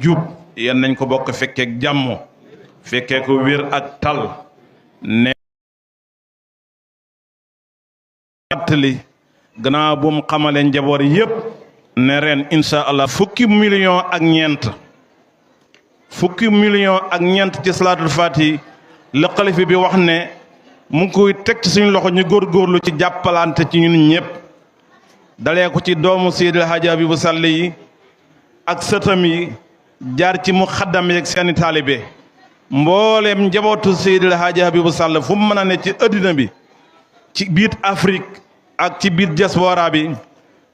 jub yal nañ ko bokk fekkeek jàmm fekkee ko wér ak tal ne attali gannaaw bu mu xamale njaboot yépp ne ren insha allah fukki million ak ñeent ci salaatul faati la xalifa bi wax ne mu ngi koy teg ci suñu loxo ñu góorgóorlu ci jàppalante ci ñun ñëpp dalee ko ci doomu Seydil Hadji Abibou Sall yi ak sëtam yi jaar ci mu xaddam yeeg seeni taalibe mbooleem njabootu Seydil Hadji Abibou Sall fu mu mën a ne ci addina bi ci biir Afrique ak ci biir diaspora bi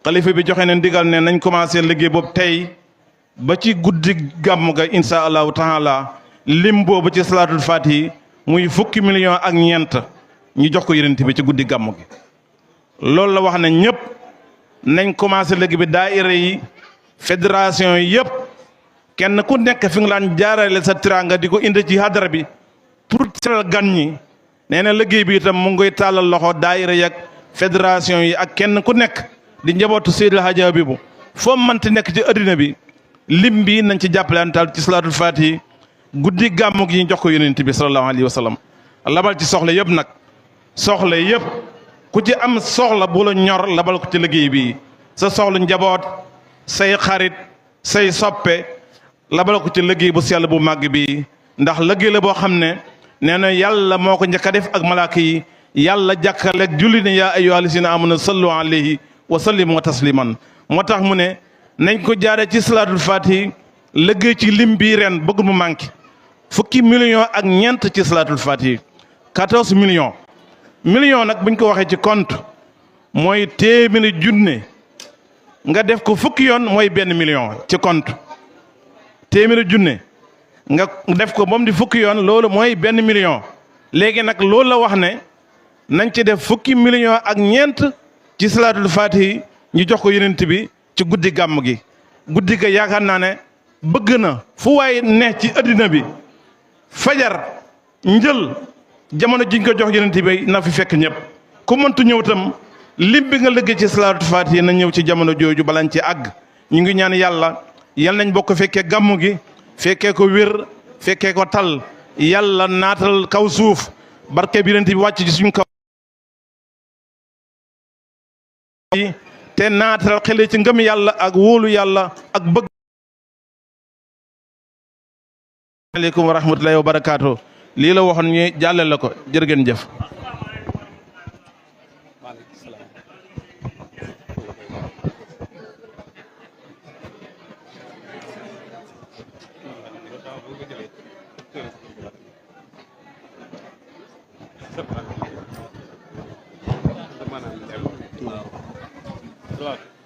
xalifa bi joxe na ndigal ne nañ commencé liggéey boobu tey ba ci guddi gàmm ga insha allahu taala lim boobu ci salaatul faatihi muy fukki million ak ñeent ñu jox ko yonent bi ci guddi gàmm gi loolu la wax ne ñëpp nañ commencé liggéey bi daayira yi fédération yi yëpp kenn ku nekk fi nga laan jaarale sa tiranga di ko indi ci hadara bi pour teral gan ñi nee na liggéey bi itam mu ngoy tàllal loxo daayira yak fédération yi ak kenn ku nekk di njabootu Seydil Hadji Abibou foo mënti nekk ci addina bi lim bi nañ ci jàppalantal ci salaatul faatihi guddi gàmmu gi ñu jox ko yonent bi sallallahu alayhi wa sallam labal ci soxla yëpp nag soxla yëpp ku ci am soxla bu la ñor labal ko ci liggéey bi sa soxla njaboot say xarit say soppe labal ko ci liggéey bu sell bu màgg bi ndax liggéey la boo xam ne nee na yàlla moo ko njëkk a def ak malaaka yi yàlla jàkkaleeg julli ne yaa ayyuhal lazina amanu sallu alayhi wa sallimu wa tasliman moo tax mu ne nañ ko jaare ci salaatul faatihi liggéey ci lim bi ren bëgg mu manqué fukki million ak ñeent ci salaatul faatihi 14 millions nag buñ ko waxee ci compte mooy téeméeri junne nga def ko fukki yoon mooy 1 million ci compte téeméeri junne nga def ko moom di fukki yoon loolu mooy 1 million léegi nag loolu la wax ne nañ ci def fukki million ak ñeent ci salaatul faatihi ñu jox ko yonent bi ci guddi gàmm gi guddi ga yaakaar naa ne bëgg na fu waay ne ci addina bi fajar njël jamono jiñ ko jox yonent bi na fi fekk ñëpp ku mëntu ñëw tam lim bi nga liggéey ci salaatul faatihi na ñëw ci jamono jooju balañ ci àgg ñu ngi ñaan yàlla yal nañ bokk fekkee gàmm gi fekkee ko wér fekkee ko tal yàlla naatal kaw suuf barke bi yonent bi wàcc ci suñu kaw te naatal xele ci ngëm yàlla ak wóolu yàlla ak bëgg aleykum wa rahmatullahi wa barakaatu lii la waxoon ñu jàllale la ko jërë ngeen jëf Claro.